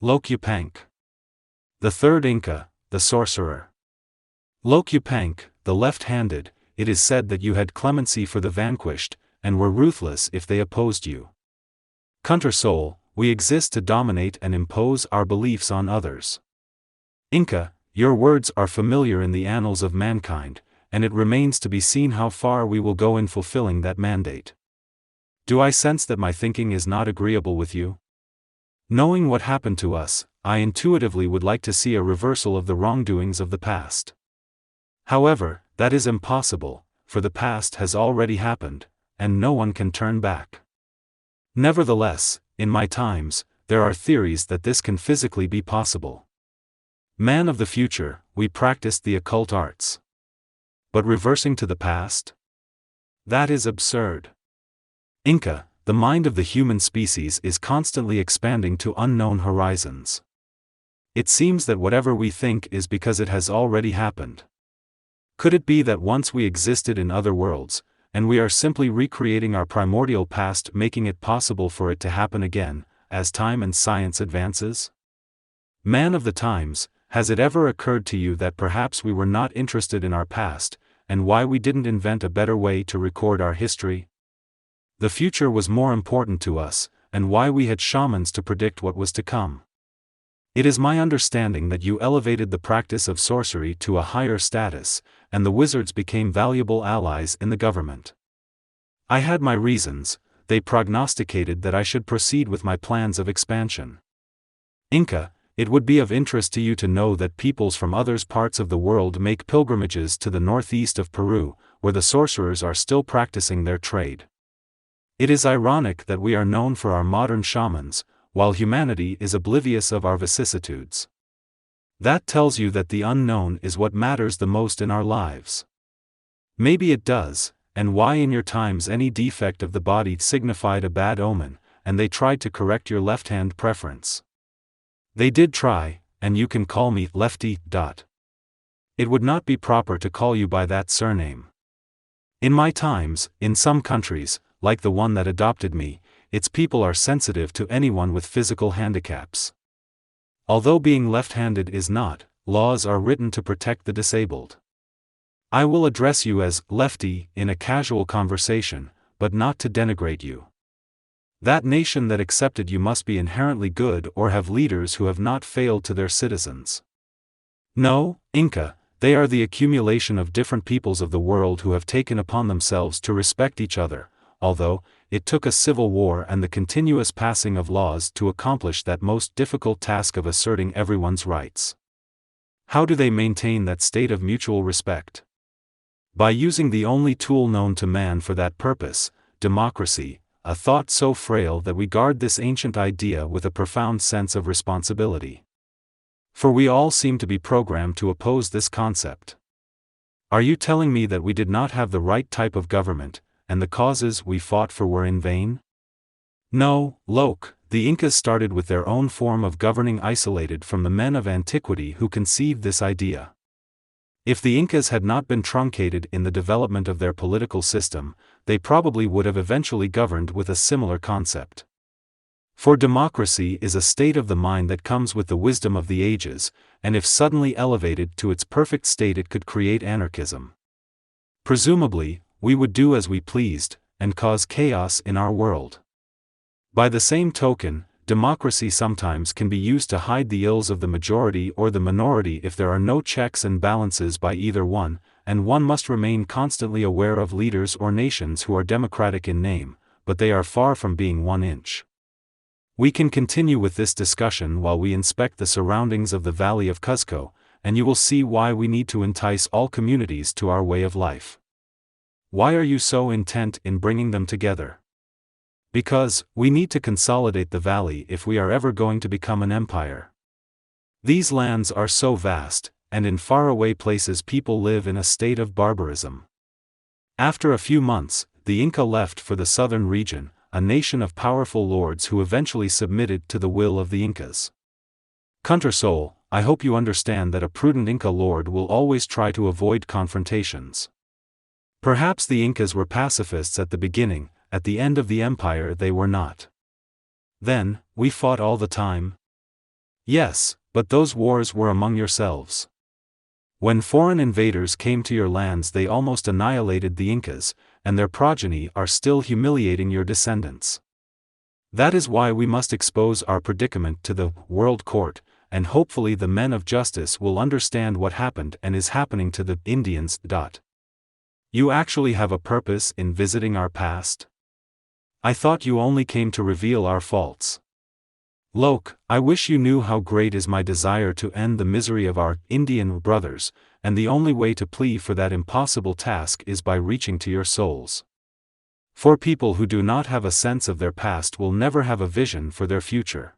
Lloque Yupanque. The third Inca, the Sorcerer. Lloque Yupanque, the left-handed, it is said that you had clemency for the vanquished, and were ruthless if they opposed you. Counter soul, we exist to dominate and impose our beliefs on others. Inca, your words are familiar in the annals of mankind, and it remains to be seen how far we will go in fulfilling that mandate. Do I sense that my thinking is not agreeable with you? Knowing what happened to us, I intuitively would like to see a reversal of the wrongdoings of the past. However, that is impossible, for the past has already happened, and no one can turn back. Nevertheless, in my times, there are theories that this can physically be possible. Man of the future, we practiced the occult arts. But reversing to the past? That is absurd. Inca, the mind of the human species is constantly expanding to unknown horizons. It seems that whatever we think is because it has already happened. Could it be that once we existed in other worlds, and we are simply recreating our primordial past, making it possible for it to happen again, as time and science advances? Man of the times, has it ever occurred to you that perhaps we were not interested in our past, and why we didn't invent a better way to record our history? The future was more important to us, and why we had shamans to predict what was to come. It is my understanding that you elevated the practice of sorcery to a higher status, and the wizards became valuable allies in the government. I had my reasons. They prognosticated that I should proceed with my plans of expansion. Inca, it would be of interest to you to know that peoples from other parts of the world make pilgrimages to the northeast of Peru, where the sorcerers are still practicing their trade. It is ironic that we are known for our modern shamans, while humanity is oblivious of our vicissitudes. That tells you that the unknown is what matters the most in our lives. Maybe it does, and why in your times any defect of the body signified a bad omen, and they tried to correct your left-hand preference. They did try, and you can call me Lefty. It would not be proper to call you by that surname. In my times, in some countries, like the one that adopted me, its people are sensitive to anyone with physical handicaps. Although being left-handed is not, laws are written to protect the disabled. I will address you as Lefty in a casual conversation, but not to denigrate you. That nation that accepted you must be inherently good or have leaders who have not failed to their citizens. No, Inca, they are the accumulation of different peoples of the world who have taken upon themselves to respect each other, although it took a civil war and the continuous passing of laws to accomplish that most difficult task of asserting everyone's rights. How do they maintain that state of mutual respect? By using the only tool known to man for that purpose, democracy, a thought so frail that we guard this ancient idea with a profound sense of responsibility. For we all seem to be programmed to oppose this concept. Are you telling me that we did not have the right type of government, and the causes we fought for were in vain? No, Lloque, the Incas started with their own form of governing isolated from the men of antiquity who conceived this idea. If the Incas had not been truncated in the development of their political system, they probably would have eventually governed with a similar concept. For democracy is a state of the mind that comes with the wisdom of the ages, and if suddenly elevated to its perfect state it could create anarchism. Presumably, we would do as we pleased, and cause chaos in our world. By the same token, democracy sometimes can be used to hide the ills of the majority or the minority if there are no checks and balances by either one, and one must remain constantly aware of leaders or nations who are democratic in name, but they are far from being 1 inch. We can continue with this discussion while we inspect the surroundings of the Valley of Cuzco, and you will see why we need to entice all communities to our way of life. Why are you so intent in bringing them together? Because, we need to consolidate the valley if we are ever going to become an empire. These lands are so vast, and in faraway places people live in a state of barbarism. After a few months, the Inca left for the southern region, a nation of powerful lords who eventually submitted to the will of the Incas. Counter soul, I hope you understand that a prudent Inca lord will always try to avoid confrontations. Perhaps the Incas were pacifists at the beginning, at the end of the empire they were not. Then, we fought all the time? Yes, but those wars were among yourselves. When foreign invaders came to your lands, they almost annihilated the Incas, and their progeny are still humiliating your descendants. That is why we must expose our predicament to the World Court, and hopefully the men of justice will understand what happened and is happening to the Indians. You actually have a purpose in visiting our past? I thought you only came to reveal our faults. Lloque, I wish you knew how great is my desire to end the misery of our Indian brothers, and the only way to plead for that impossible task is by reaching to your souls. For people who do not have a sense of their past will never have a vision for their future.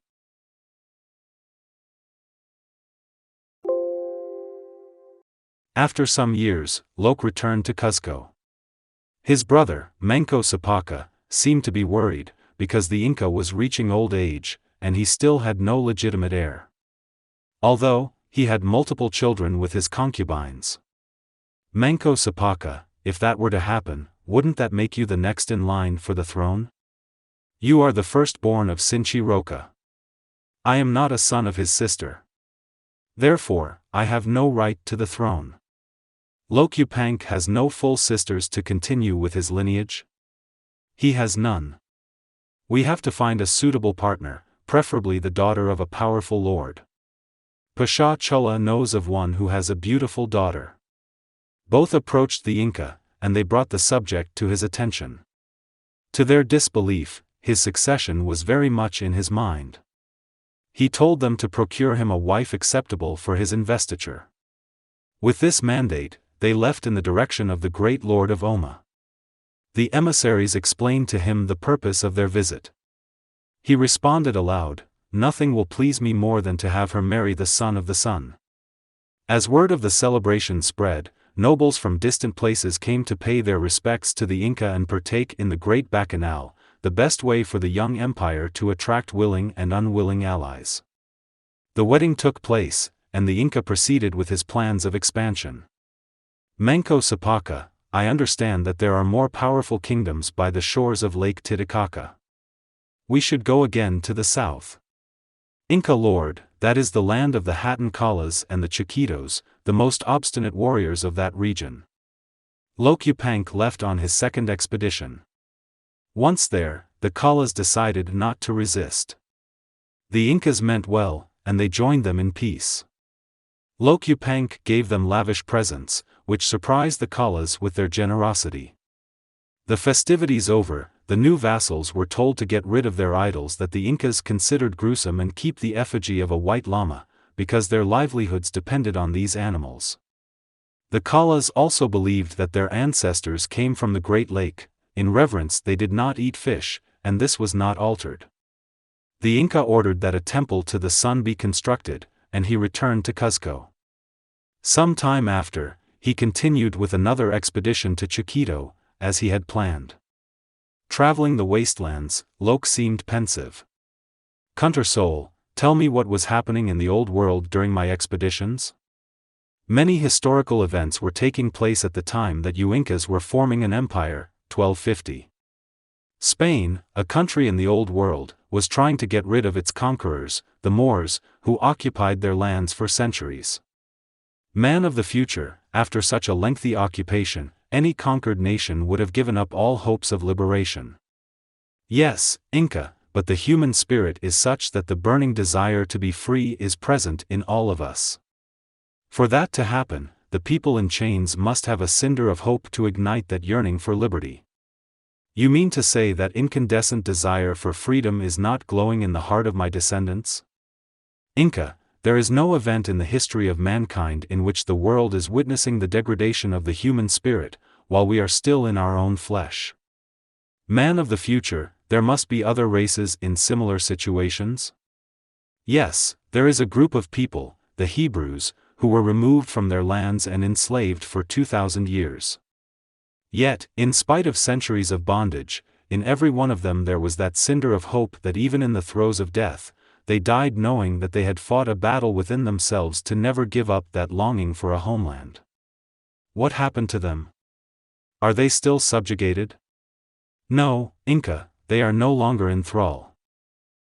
After some years, Lloque returned to Cuzco. His brother, Manco Capaca, seemed to be worried, because the Inca was reaching old age, and he still had no legitimate heir. Although, he had multiple children with his concubines. Manco Capaca, if that were to happen, wouldn't that make you the next in line for the throne? You are the firstborn of Sinchi Roca. I am not a son of his sister. Therefore, I have no right to the throne. Lloque Yupanque has no full sisters to continue with his lineage. He has none. We have to find a suitable partner, preferably the daughter of a powerful lord. Pasha Chola knows of one who has a beautiful daughter. Both approached the Inca, and they brought the subject to his attention. To their disbelief, his succession was very much in his mind. He told them to procure him a wife acceptable for his investiture. With this mandate, they left in the direction of the great lord of Oma. The emissaries explained to him the purpose of their visit. He responded aloud, "Nothing will please me more than to have her marry the son of the sun." As word of the celebration spread, nobles from distant places came to pay their respects to the Inca and partake in the great bacchanal, the best way for the young empire to attract willing and unwilling allies. The wedding took place, and the Inca proceeded with his plans of expansion. Manco Capaca, I understand that there are more powerful kingdoms by the shores of Lake Titicaca. We should go again to the south. Inca Lord, that is the land of the Hatan Kalas and the Chiquitos, the most obstinate warriors of that region. Lloque Yupanque left on his second expedition. Once there, the Kalas decided not to resist. The Incas meant well, and they joined them in peace. Lloque Yupanque gave them lavish presents, which surprised the Kalas with their generosity. The festivities over, the new vassals were told to get rid of their idols that the Incas considered gruesome and keep the effigy of a white llama, because their livelihoods depended on these animals. The Kalas also believed that their ancestors came from the Great Lake. In reverence they did not eat fish, and this was not altered. The Inca ordered that a temple to the sun be constructed, and he returned to Cuzco. Some time after, he continued with another expedition to Chiquito, as he had planned. Traveling the wastelands, Lloque seemed pensive. "Kunter Soul, tell me what was happening in the Old World during my expeditions?" Many historical events were taking place at the time that you Incas were forming an empire, 1250. Spain, a country in the Old World, was trying to get rid of its conquerors, the Moors, who occupied their lands for centuries. Man of the future, after such a lengthy occupation, any conquered nation would have given up all hopes of liberation. Yes, Inca, but the human spirit is such that the burning desire to be free is present in all of us. For that to happen, the people in chains must have a cinder of hope to ignite that yearning for liberty. You mean to say that incandescent desire for freedom is not glowing in the heart of my descendants? Inca, there is no event in the history of mankind in which the world is witnessing the degradation of the human spirit, while we are still in our own flesh. Man of the future, there must be other races in similar situations? Yes, there is a group of people, the Hebrews, who were removed from their lands and enslaved for 2,000 years. Yet, in spite of centuries of bondage, in every one of them there was that cinder of hope that even in the throes of death, they died knowing that they had fought a battle within themselves to never give up that longing for a homeland. What happened to them? Are they still subjugated? No, Inca, they are no longer in thrall.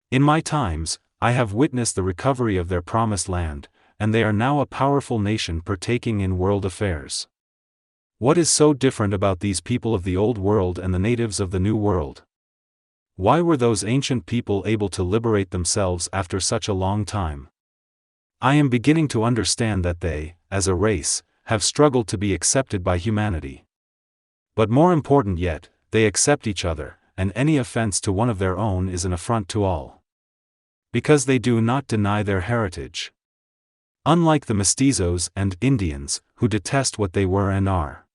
In my times, I have witnessed the recovery of their promised land, and they are now a powerful nation partaking in world affairs. What is so different about these people of the Old World and the natives of the New World? Why were those ancient people able to liberate themselves after such a long time? I am beginning to understand that they, as a race, have struggled to be accepted by humanity. But more important yet, they accept each other, and any offense to one of their own is an affront to all. Because they do not deny their heritage. Unlike the mestizos and Indians, who detest what they were and are.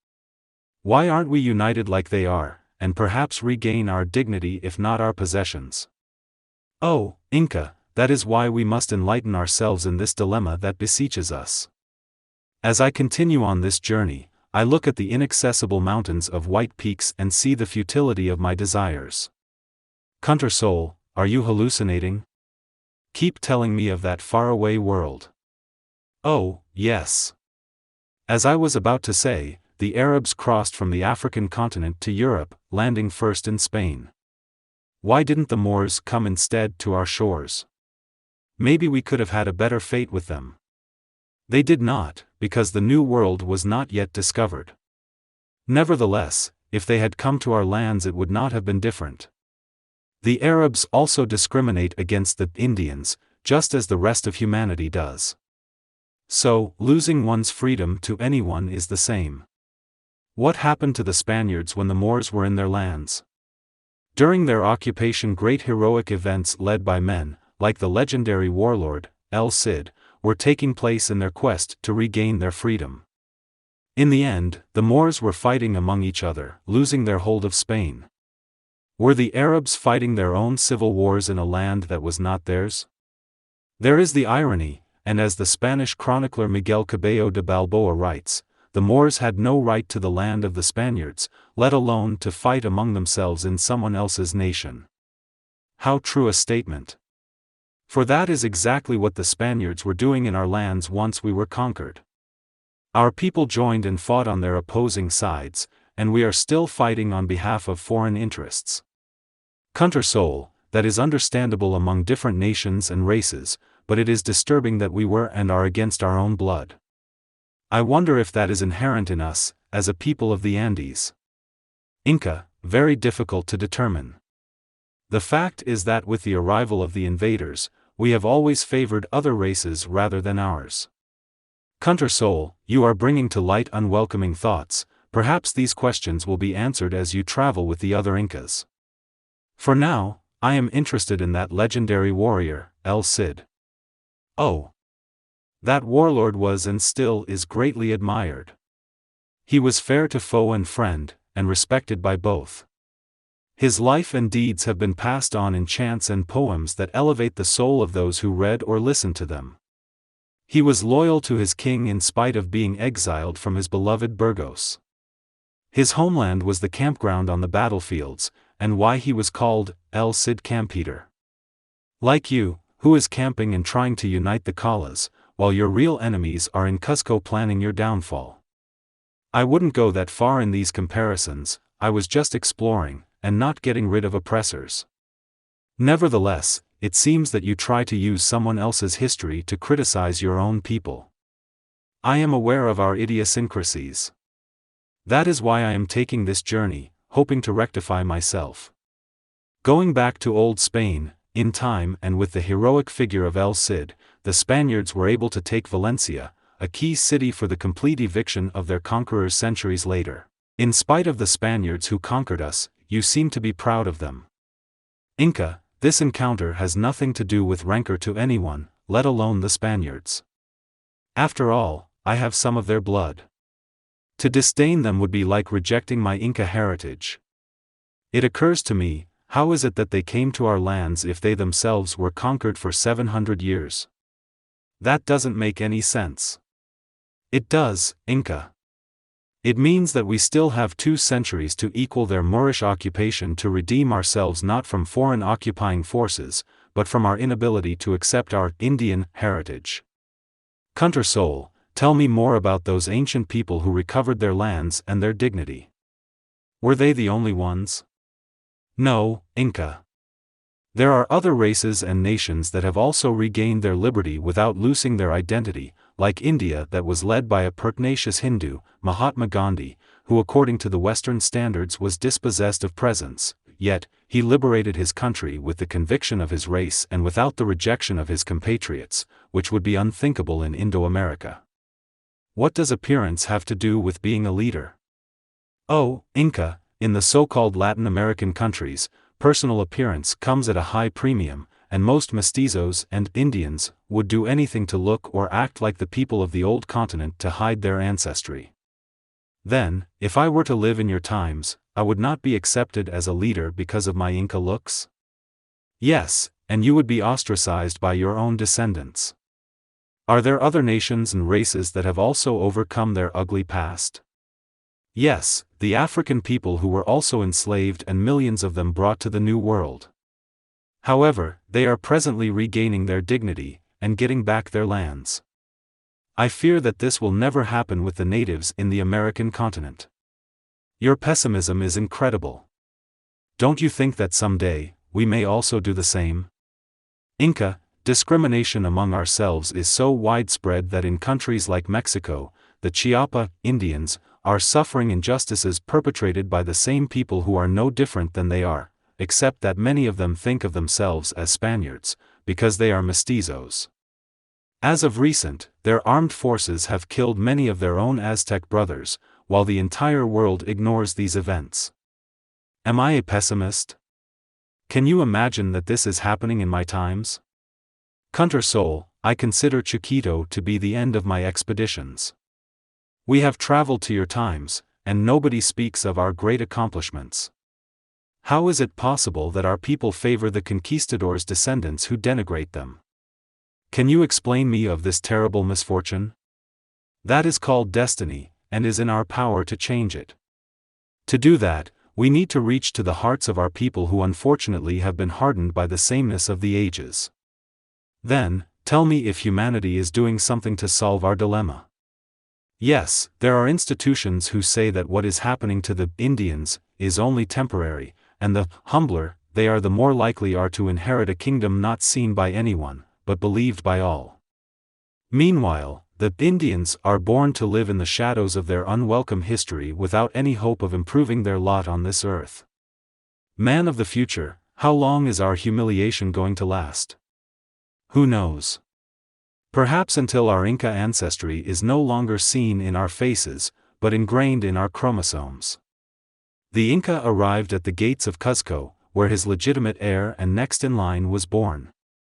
Why aren't we united like they are, and perhaps regain our dignity if not our possessions? Oh, Inca, that is why we must enlighten ourselves in this dilemma that beseeches us. As I continue on this journey, I look at the inaccessible mountains of white peaks and see the futility of my desires. Kunter soul, are you hallucinating? Keep telling me of that faraway world. Oh, yes. As I was about to say, the Arabs crossed from the African continent to Europe, landing first in Spain. Why didn't the Moors come instead to our shores? Maybe we could have had a better fate with them. They did not, because the New World was not yet discovered. Nevertheless, if they had come to our lands it would not have been different. The Arabs also discriminate against the Indians, just as the rest of humanity does. So, losing one's freedom to anyone is the same. What happened to the Spaniards when the Moors were in their lands? During their occupation, great heroic events led by men, like the legendary warlord, El Cid, were taking place in their quest to regain their freedom. In the end, the Moors were fighting among each other, losing their hold of Spain. Were the Arabs fighting their own civil wars in a land that was not theirs? There is the irony, and as the Spanish chronicler Miguel Cabello de Balboa writes, the Moors had no right to the land of the Spaniards, let alone to fight among themselves in someone else's nation. How true a statement! For that is exactly what the Spaniards were doing in our lands once we were conquered. Our people joined and fought on their opposing sides, and we are still fighting on behalf of foreign interests. Kunter soul, that is understandable among different nations and races, but it is disturbing that we were and are against our own blood. I wonder if that is inherent in us, as a people of the Andes. Inca, very difficult to determine. The fact is that with the arrival of the invaders, we have always favored other races rather than ours. Kunter soul, you are bringing to light unwelcoming thoughts. Perhaps these questions will be answered as you travel with the other Incas. For now, I am interested in that legendary warrior, El Cid. Oh! That warlord was and still is greatly admired. He was fair to foe and friend, and respected by both. His life and deeds have been passed on in chants and poems that elevate the soul of those who read or listened to them. He was loyal to his king in spite of being exiled from his beloved Burgos. His homeland was the campground on the battlefields, and why he was called El Cid Campeador. Like you, who is camping and trying to unite the Calas, while your real enemies are in Cusco planning your downfall. I wouldn't go that far in these comparisons, I was just exploring, and not getting rid of oppressors. Nevertheless, it seems that you try to use someone else's history to criticize your own people. I am aware of our idiosyncrasies. That is why I am taking this journey, hoping to rectify myself. Going back to Old Spain, in time and with the heroic figure of El Cid, the Spaniards were able to take Valencia, a key city for the complete eviction of their conquerors centuries later. In spite of the Spaniards who conquered us, you seem to be proud of them. Inca, this encounter has nothing to do with rancor to anyone, let alone the Spaniards. After all, I have some of their blood. To disdain them would be like rejecting my Inca heritage. It occurs to me, how is it that they came to our lands if they themselves were conquered for 700 years? That doesn't make any sense. It does, Inca. It means that we still have 2 centuries to equal their Moorish occupation to redeem ourselves not from foreign occupying forces, but from our inability to accept our Indian heritage. Kunter soul, tell me more about those ancient people who recovered their lands and their dignity. Were they the only ones? No, Inca. There are other races and nations that have also regained their liberty without losing their identity, like India that was led by a pertinacious Hindu, Mahatma Gandhi, who according to the Western standards was dispossessed of presence, yet, he liberated his country with the conviction of his race and without the rejection of his compatriots, which would be unthinkable in Indo-America. What does appearance have to do with being a leader? Oh, Inca, in the so-called Latin American countries, personal appearance comes at a high premium, and most mestizos and Indians would do anything to look or act like the people of the old continent to hide their ancestry. Then, if I were to live in your times, I would not be accepted as a leader because of my Inca looks? Yes, and you would be ostracized by your own descendants. Are there other nations and races that have also overcome their ugly past? Yes, the African people who were also enslaved and millions of them brought to the New World. However, they are presently regaining their dignity, and getting back their lands. I fear that this will never happen with the natives in the American continent. Your pessimism is incredible. Don't you think that someday, we may also do the same? Inca, discrimination among ourselves is so widespread that in countries like Mexico, the Chiapa Indians are suffering injustices perpetrated by the same people who are no different than they are, except that many of them think of themselves as Spaniards, because they are mestizos. As of recent, their armed forces have killed many of their own Aztec brothers, while the entire world ignores these events. Am I a pessimist? Can you imagine that this is happening in my times? Kunter Sol, I consider Chiquito to be the end of my expeditions. We have traveled to your times, and nobody speaks of our great accomplishments. How is it possible that our people favor the conquistadors' descendants who denigrate them? Can you explain me of this terrible misfortune? That is called destiny, and is in our power to change it. To do that, we need to reach to the hearts of our people who unfortunately have been hardened by the sameness of the ages. Then, tell me if humanity is doing something to solve our dilemma. Yes, there are institutions who say that what is happening to the Indians is only temporary, and the humbler they are the more likely are to inherit a kingdom not seen by anyone, but believed by all. Meanwhile, the Indians are born to live in the shadows of their unwelcome history without any hope of improving their lot on this earth. Man of the future, how long is our humiliation going to last? Who knows? Perhaps until our Inca ancestry is no longer seen in our faces, but ingrained in our chromosomes. The Inca arrived at the gates of Cuzco, where his legitimate heir and next in line was born.